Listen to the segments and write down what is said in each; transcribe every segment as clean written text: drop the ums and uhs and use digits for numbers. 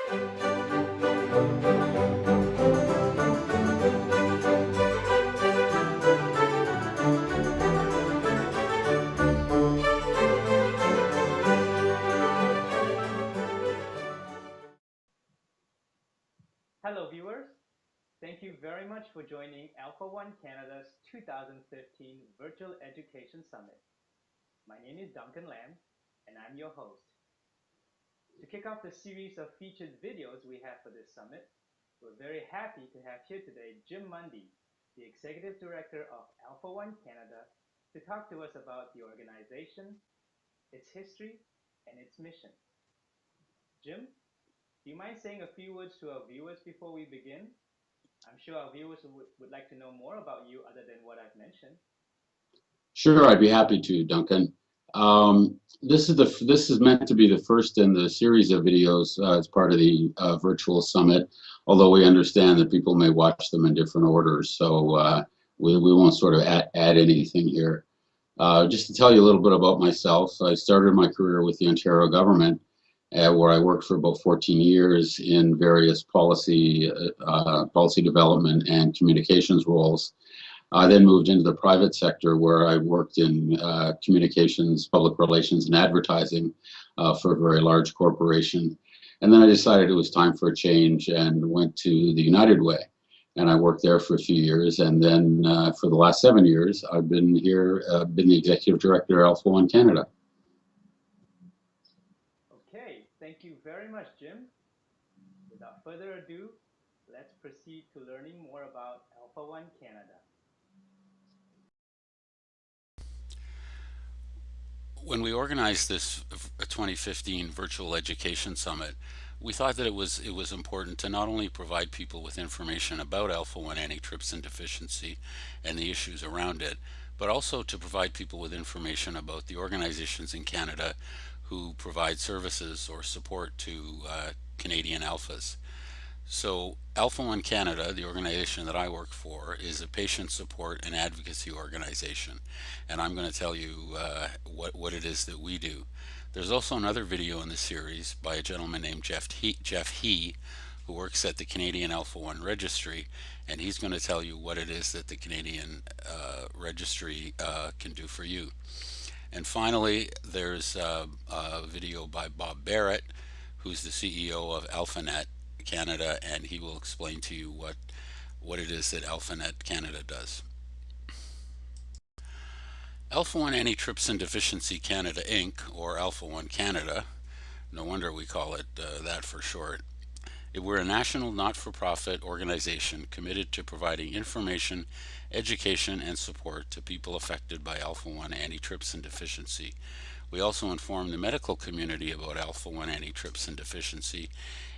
Hello viewers, thank you very much for joining Alpha One Canada's 2015 Virtual Education Summit. My name is Duncan Lam and I'm your host. To kick off the series of featured videos we have for this summit, we're very happy to have here today Jim Mundy, the Executive Director of Alpha One Canada, to talk to us about the organization, its history, and its mission. Jim, do you mind saying a few words to our viewers before we begin? I'm sure our viewers would like to know more about you other than what I've mentioned. Sure, I'd be happy to, Duncan. This is meant to be the first in the series of videos as part of the virtual summit, although we understand that people may watch them in different orders, so we won't sort of add anything here. Just to tell you a little bit about myself, I started my career with the Ontario government, where I worked for about 14 years in various policy development and communications roles. I then moved into the private sector where I worked in communications, public relations, and advertising for a very large corporation. And then I decided it was time for a change and went to the United Way. And I worked there for a few years. And then for the last 7 years, I've been here, been the executive director at Alpha One Canada. Okay, thank you very much, Jim. Without further ado, let's proceed to learning more about Alpha One Canada. When we organized this 2015 Virtual Education Summit, we thought that it was important to not only provide people with information about Alpha One antitrypsin deficiency and the issues around it, but also to provide people with information about the organizations in Canada who provide services or support to Canadian alphas. So Alpha One Canada, the organization that I work for, is a patient support and advocacy organization, and I'm going to tell you what it is that we do. There's also another video in the series by a gentleman named Jeff He, who works at the Canadian Alpha One Registry, and he's going to tell you what it is that the Canadian Registry can do for you. And finally, there's a video by Bob Barrett, who's the CEO of AlphaNet Canada, and he will explain to you what it is that AlphaNet Canada does. Alpha One Antitrypsin Deficiency Canada Inc., or Alpha One Canada, no wonder we call it that for short. We're a national not-for-profit organization committed to providing information, education, and support to people affected by Alpha One antitrypsin deficiency. We also inform the medical community about Alpha One antitrypsin deficiency,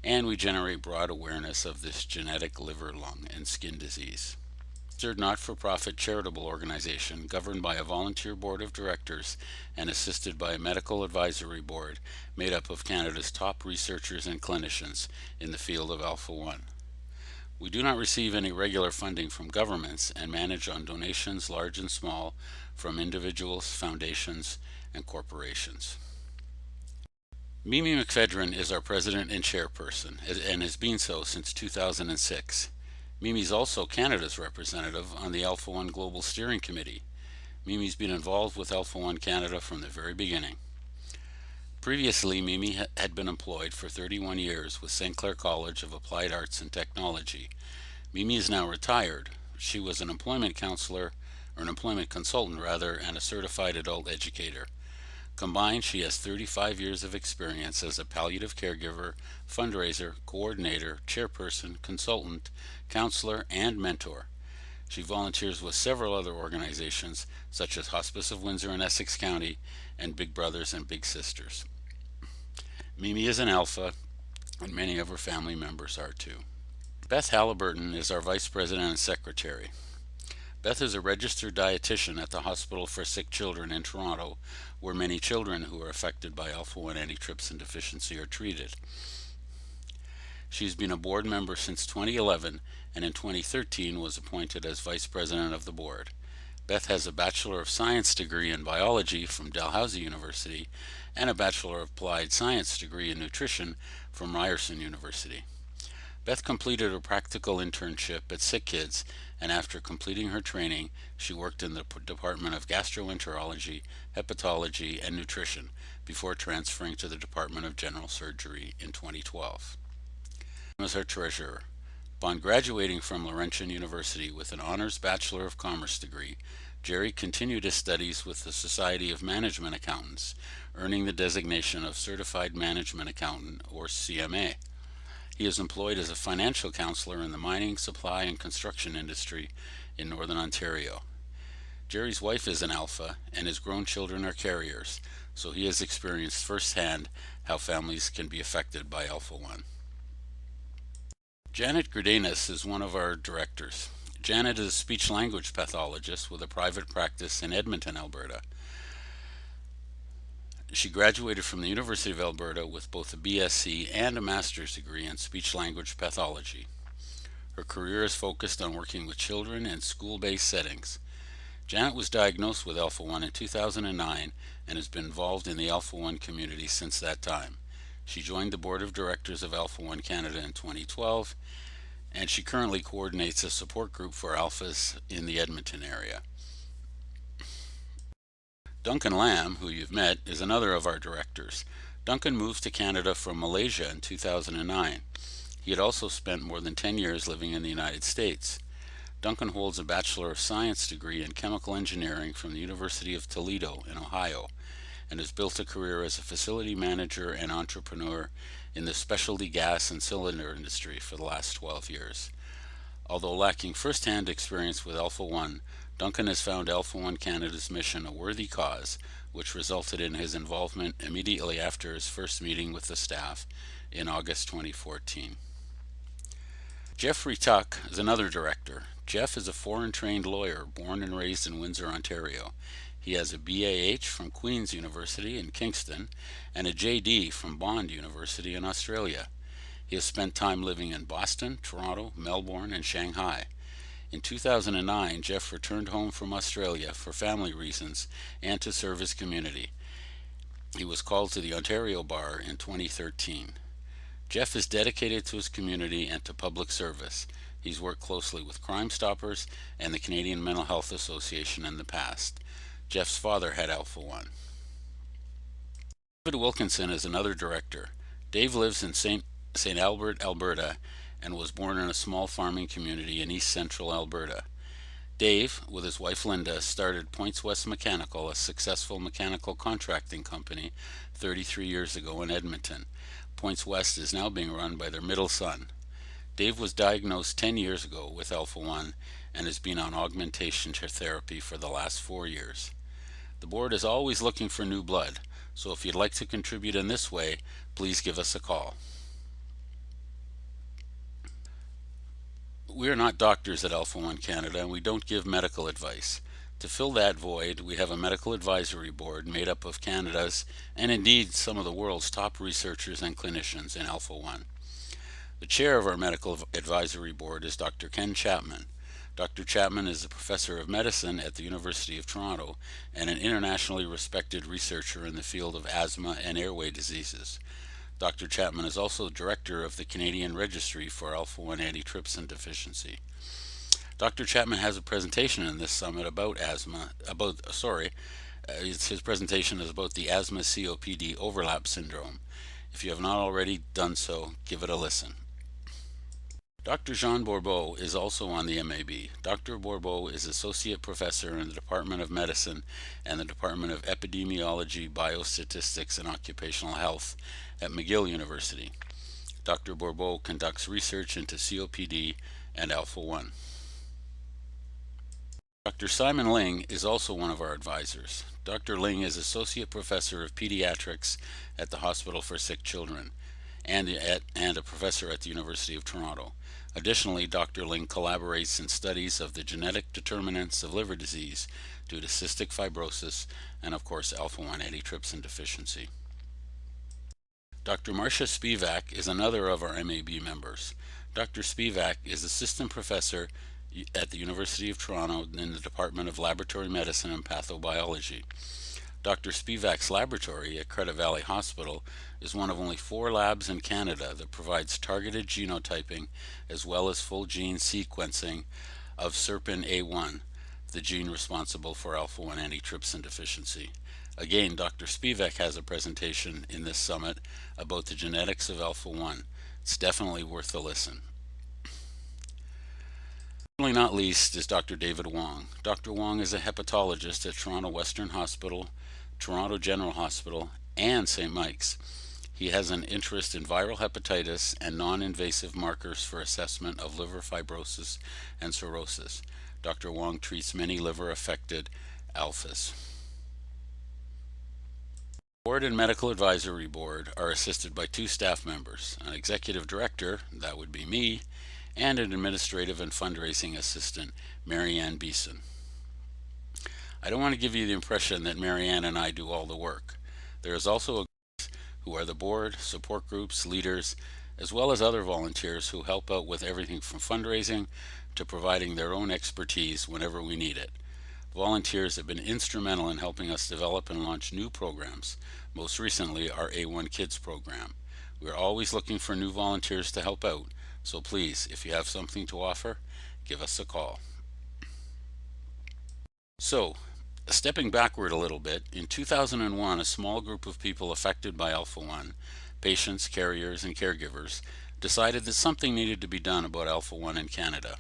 and we generate broad awareness of this genetic liver, lung, and skin disease. It's a not-for-profit charitable organization governed by a volunteer board of directors and assisted by a medical advisory board made up of Canada's top researchers and clinicians in the field of Alpha One. We do not receive any regular funding from governments and manage on donations, large and small, from individuals, foundations, and corporations. Mimi McPhedran is our president and chairperson and has been so since 2006. Mimi's also Canada's representative on the Alpha One Global Steering Committee. Mimi's been involved with Alpha One Canada from the very beginning. Previously, Mimi had been employed for 31 years with St. Clair College of Applied Arts and Technology. Mimi is now retired. She was an employment counselor, or an employment consultant rather, and a certified adult educator. Combined, she has 35 years of experience as a palliative caregiver, fundraiser, coordinator, chairperson, consultant, counselor, and mentor. She volunteers with several other organizations such as Hospice of Windsor and Essex County and Big Brothers and Big Sisters. Mimi is an alpha, and many of her family members are too. Beth Halliburton is our Vice President and Secretary. Beth is a registered dietitian at the Hospital for Sick Children in Toronto, where many children who are affected by Alpha One antitrypsin deficiency are treated. She's been a board member since 2011 and in 2013 was appointed as Vice President of the Board. Beth has a Bachelor of Science degree in biology from Dalhousie University and a Bachelor of Applied Science degree in nutrition from Ryerson University. Beth completed a practical internship at Sick Kids, and after completing her training, she worked in the Department of Gastroenterology, Hepatology, and Nutrition before transferring to the Department of General Surgery in 2012. As her treasurer. Upon graduating from Laurentian University with an honors Bachelor of Commerce degree, Jerry continued his studies with the Society of Management Accountants, earning the designation of Certified Management Accountant, or CMA. He is employed as a financial counselor in the mining, supply, and construction industry in Northern Ontario. Jerry's wife is an alpha, and his grown children are carriers, so he has experienced firsthand how families can be affected by Alpha 1. Janet Gradenis is one of our directors. Janet is a speech-language pathologist with a private practice in Edmonton, Alberta. She graduated from the University of Alberta with both a BSc and a master's degree in speech-language pathology. Her career is focused on working with children in school-based settings. Janet was diagnosed with Alpha 1 in 2009 and has been involved in the Alpha 1 community since that time. She joined the board of directors of Alpha 1 Canada in 2012, and she currently coordinates a support group for alphas in the Edmonton area. Duncan Lam, who you've met, is another of our directors. Duncan moved to Canada from Malaysia in 2009. He had also spent more than 10 years living in the United States. Duncan holds a Bachelor of Science degree in Chemical Engineering from the University of Toledo in Ohio, and has built a career as a facility manager and entrepreneur in the specialty gas and cylinder industry for the last 12 years. Although lacking first-hand experience with Alpha 1, Duncan has found Alpha 1 Canada's mission a worthy cause, which resulted in his involvement immediately after his first meeting with the staff in August 2014. Jeffrey Tuck is another director. Jeff is a foreign-trained lawyer born and raised in Windsor, Ontario. He has a BAH from Queen's University in Kingston and a JD from Bond University in Australia. He has spent time living in Boston, Toronto, Melbourne, and Shanghai. In 2009, Jeff returned home from Australia for family reasons and to serve his community. He was called to the Ontario Bar in 2013. Jeff is dedicated to his community and to public service. He's worked closely with Crime Stoppers and the Canadian Mental Health Association in the past. Jeff's father had Alpha 1. David Wilkinson is another director. Dave lives in St. Albert, Alberta, and was born in a small farming community in east central Alberta. Dave, with his wife Linda, started Points West Mechanical, a successful mechanical contracting company, 33 years ago in Edmonton. Points West is now being run by their middle son. Dave was diagnosed 10 years ago with Alpha 1 and has been on augmentation therapy for the last 4 years. The board is always looking for new blood, so if you'd like to contribute in this way, please give us a call. We are not doctors at Alpha 1 Canada, and we don't give medical advice. To fill that void, we have a medical advisory board made up of Canada's, and indeed some of the world's top researchers and clinicians in Alpha 1. The chair of our medical advisory board is Dr. Ken Chapman. Dr. Chapman is a professor of medicine at the University of Toronto and an internationally respected researcher in the field of asthma and airway diseases. Dr. Chapman is also director of the Canadian Registry for Alpha 1 Antitrypsin Deficiency. Dr. Chapman has a presentation in this summit about his presentation is about the asthma COPD overlap syndrome. If you have not already done so, give it a listen. Dr. Jean Bourbeau is also on the MAB. Dr. Bourbeau is Associate Professor in the Department of Medicine and the Department of Epidemiology, Biostatistics, and Occupational Health at McGill University. Dr. Bourbeau conducts research into COPD and Alpha 1. Dr. Simon Ling is also one of our advisors. Dr. Ling is Associate Professor of Pediatrics at the Hospital for Sick Children and a professor at the University of Toronto. Additionally, Dr. Ling collaborates in studies of the genetic determinants of liver disease due to cystic fibrosis and, of course, Alpha 1 antitrypsin deficiency. Dr. Marcia Spivak is another of our MAB members. Dr. Spivak is Assistant Professor at the University of Toronto in the Department of Laboratory Medicine and Pathobiology. Dr. Spivak's laboratory at Credit Valley Hospital is one of only 4 labs in Canada that provides targeted genotyping as well as full gene sequencing of SERPIN-A1, the gene responsible for alpha-1 antitrypsin deficiency. Again, Dr. Spivak has a presentation in this summit about the genetics of alpha-1. It's definitely worth a listen. Certainly not least is Dr. David Wong. Dr. Wong is a hepatologist at Toronto Western Hospital, Toronto General Hospital, and St. Mike's. He has an interest in viral hepatitis and non-invasive markers for assessment of liver fibrosis and cirrhosis. Dr. Wong treats many liver-affected alphas. The board and medical advisory board are assisted by 2 staff members, an executive director, that would be me, and an administrative and fundraising assistant, Marianne Beeson. I don't want to give you the impression that Marianne and I do all the work. There is also a group who are the board, support groups, leaders, as well as other volunteers who help out with everything from fundraising to providing their own expertise whenever we need it. Volunteers have been instrumental in helping us develop and launch new programs, most recently our A1 Kids program. We are always looking for new volunteers to help out, so please, if you have something to offer, give us a call. So, stepping backward a little bit, in 2001, a small group of people affected by alpha-1, patients, carriers, and caregivers, decided that something needed to be done about alpha-1 in Canada.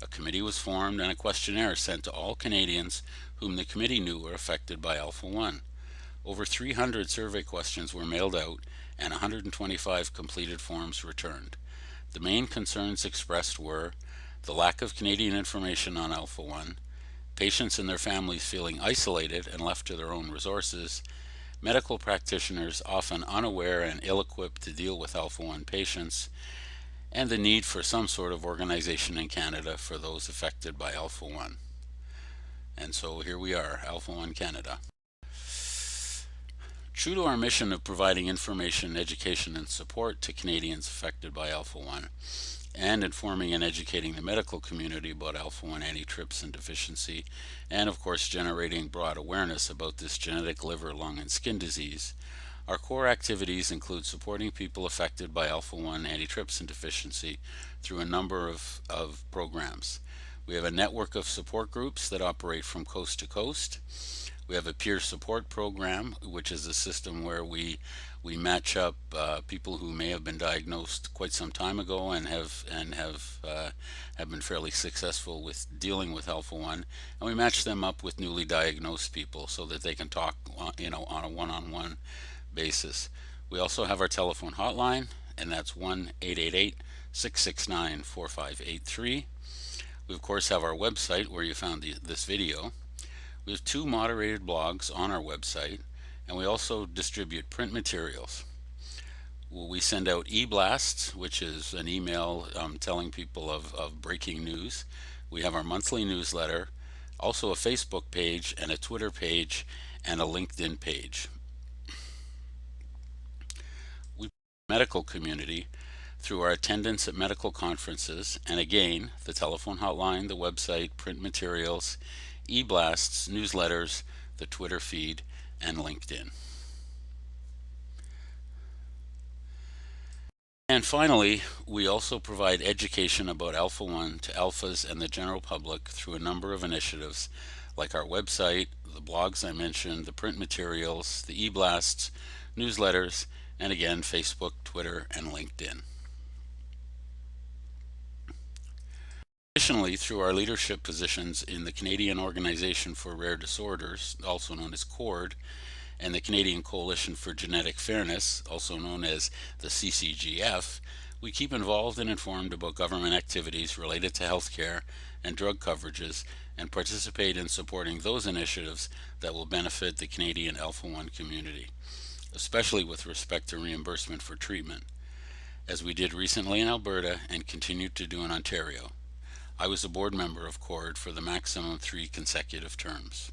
A committee was formed and a questionnaire sent to all Canadians whom the committee knew were affected by alpha-1. Over 300 survey questions were mailed out and 125 completed forms returned. The main concerns expressed were the lack of Canadian information on alpha-1, patients and their families feeling isolated and left to their own resources, medical practitioners often unaware and ill-equipped to deal with alpha-1 patients, and the need for some sort of organization in Canada for those affected by alpha-1. And so here we are, alpha-1 Canada. True to our mission of providing information, education, and support to Canadians affected by alpha-1, and informing and educating the medical community about alpha-1 antitrypsin deficiency, and of course generating broad awareness about this genetic liver, lung, and skin disease, our core activities include supporting people affected by alpha-1 antitrypsin deficiency through a number of programs. We have a network of support groups that operate from coast to coast. We have a peer support program, which is a system where we match up people who may have been diagnosed quite some time ago and have been fairly successful with dealing with alpha-1, and we match them up with newly diagnosed people so that they can talk, on a one-on-one basis. We also have our telephone hotline, and that's 1-888-669-4583. We of course have our website where you found this video. We have 2 moderated blogs on our website, and we also distribute print materials. We send out e-blasts, which is an email telling people of breaking news. We have our monthly newsletter, also a Facebook page and a Twitter page and a LinkedIn page. We medical community through our attendance at medical conferences, and again, the telephone hotline, the website, print materials, e-blasts, newsletters, the Twitter feed, and LinkedIn. And finally, we also provide education about alpha-1 to alphas and the general public through a number of initiatives like our website, the blogs I mentioned, the print materials, the e-blasts, newsletters, and again, Facebook, Twitter, and LinkedIn. Additionally, through our leadership positions in the Canadian Organization for Rare Disorders, also known as CORD, and the Canadian Coalition for Genetic Fairness, also known as the CCGF, we keep involved and informed about government activities related to healthcare and drug coverages and participate in supporting those initiatives that will benefit the Canadian alpha-1 community, especially with respect to reimbursement for treatment, as we did recently in Alberta and continue to do in Ontario. I was a board member of CORD for the maximum 3 consecutive terms.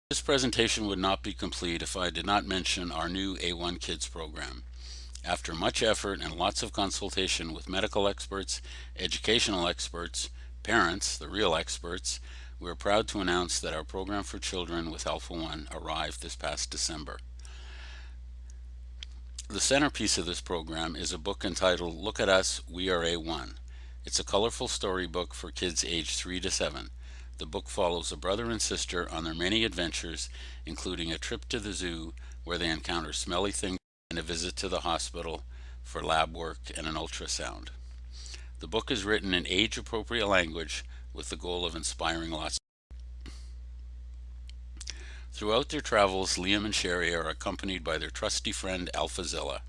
This presentation would not be complete if I did not mention our new A1 Kids program. After much effort and lots of consultation with medical experts, educational experts, parents, the real experts, we are proud to announce that our program for children with Alpha 1 arrived this past December. The centerpiece of this program is a book entitled Look at Us, We Are A1. It's a colorful storybook for kids aged 3 to 7. The book follows a brother and sister on their many adventures, including a trip to the zoo where they encounter smelly things and a visit to the hospital for lab work and an ultrasound. The book is written in age-appropriate language with the goal of inspiring lots. Throughout their travels, Liam and Sherry are accompanied by their trusty friend Alphazilla,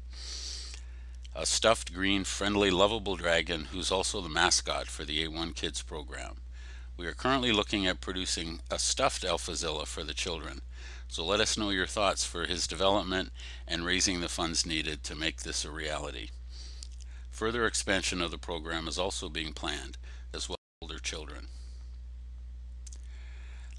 a stuffed green, friendly, lovable dragon who's also the mascot for the A1 Kids program. We are currently looking at producing a stuffed Alphazilla for the children, so let us know your thoughts for his development and raising the funds needed to make this a reality. Further expansion of the program is also being planned, as well as older children.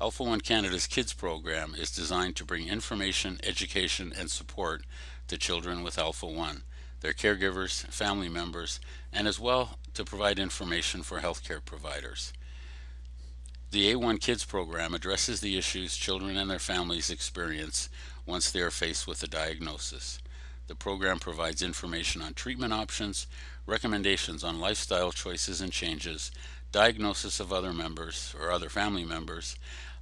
Alpha 1 Canada's Kids program is designed to bring information, education, and support to children with Alpha 1, their caregivers, family members, and as well to provide information for healthcare providers. The A1 Kids program addresses the issues children and their families experience once they are faced with a diagnosis. The program provides information on treatment options, recommendations on lifestyle choices and changes, diagnosis of other members or other family members,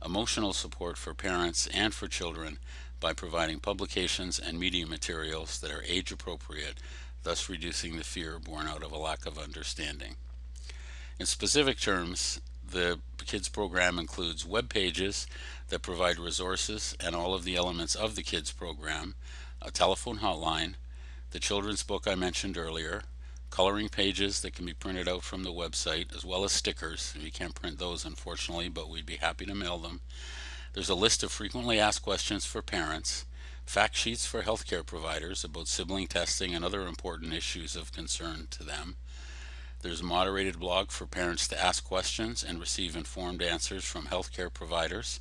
emotional support for parents and for children by providing publications and media materials that are age appropriate, thus reducing the fear born out of a lack of understanding. In specific terms, the Kids program includes web pages that provide resources and all of the elements of the Kids program, a telephone hotline, the children's book I mentioned earlier, coloring pages that can be printed out from the website, as well as stickers. We can't print those, unfortunately, but we'd be happy to mail them. There's a list of frequently asked questions for parents, fact sheets for healthcare providers about sibling testing and other important issues of concern to them. There's a moderated blog for parents to ask questions and receive informed answers from healthcare providers.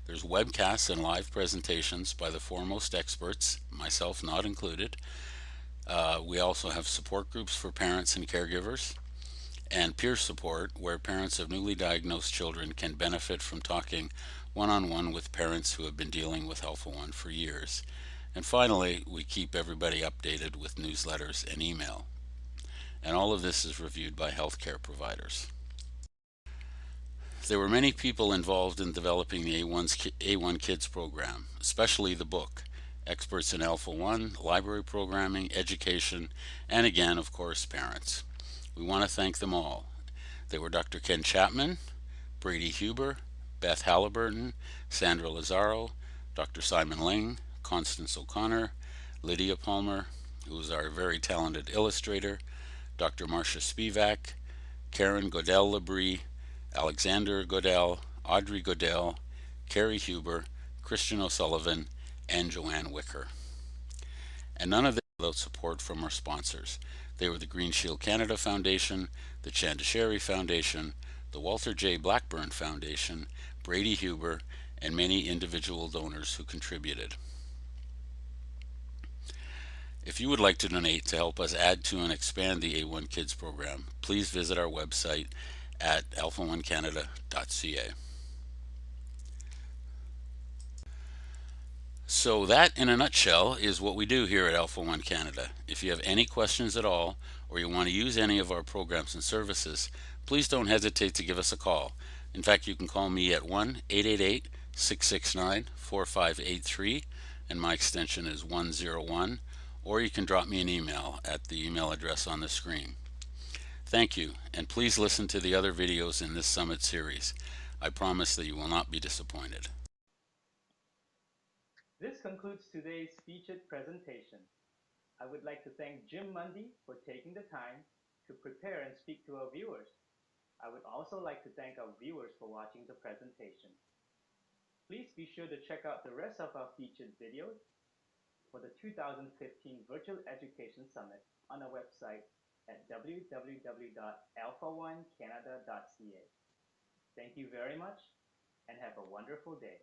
There's webcasts and live presentations by the foremost experts, myself not included. We also have support groups for parents and caregivers, and peer support where parents of newly diagnosed children can benefit from talking one-on-one with parents who have been dealing with Alpha 1 for years. And finally, we keep everybody updated with newsletters and email. And all of this is reviewed by healthcare providers. There were many people involved in developing the A1 Kids program, especially the book, experts in Alpha 1, library programming, education, and again, of course, parents. We want to thank them all. They were Dr. Ken Chapman, Brady Huber, Beth Halliburton, Sandra Lazaro, Dr. Simon Ling, Constance O'Connor, Lydia Palmer, who is our very talented illustrator, Dr. Marcia Spivak, Karen Godell-Labrie, Alexander Godell, Audrey Godell, Carrie Huber, Christian O'Sullivan, and Joanne Wicker. And none of this without support from our sponsors. They were the Green Shield Canada Foundation, the Chandisheri Foundation, the Walter J. Blackburn Foundation, Brady Huber, and many individual donors who contributed. If you would like to donate to help us add to and expand the A1 Kids program, please visit our website at alpha1canada.ca. So that, in a nutshell, is what we do here at Alpha 1 Canada. If you have any questions at all, or you want to use any of our programs and services, please don't hesitate to give us a call. In fact, you can call me at 1-888-669-4583, and my extension is 101, or you can drop me an email at the email address on the screen. Thank you, and please listen to the other videos in this Summit series. I promise that you will not be disappointed. This concludes today's featured presentation. I would like to thank Jim Mundy for taking the time to prepare and speak to our viewers. I would also like to thank our viewers for watching the presentation. Please be sure to check out the rest of our featured videos for the 2015 Virtual Education Summit on our website at www.alpha1canada.ca. Thank you very much and have a wonderful day.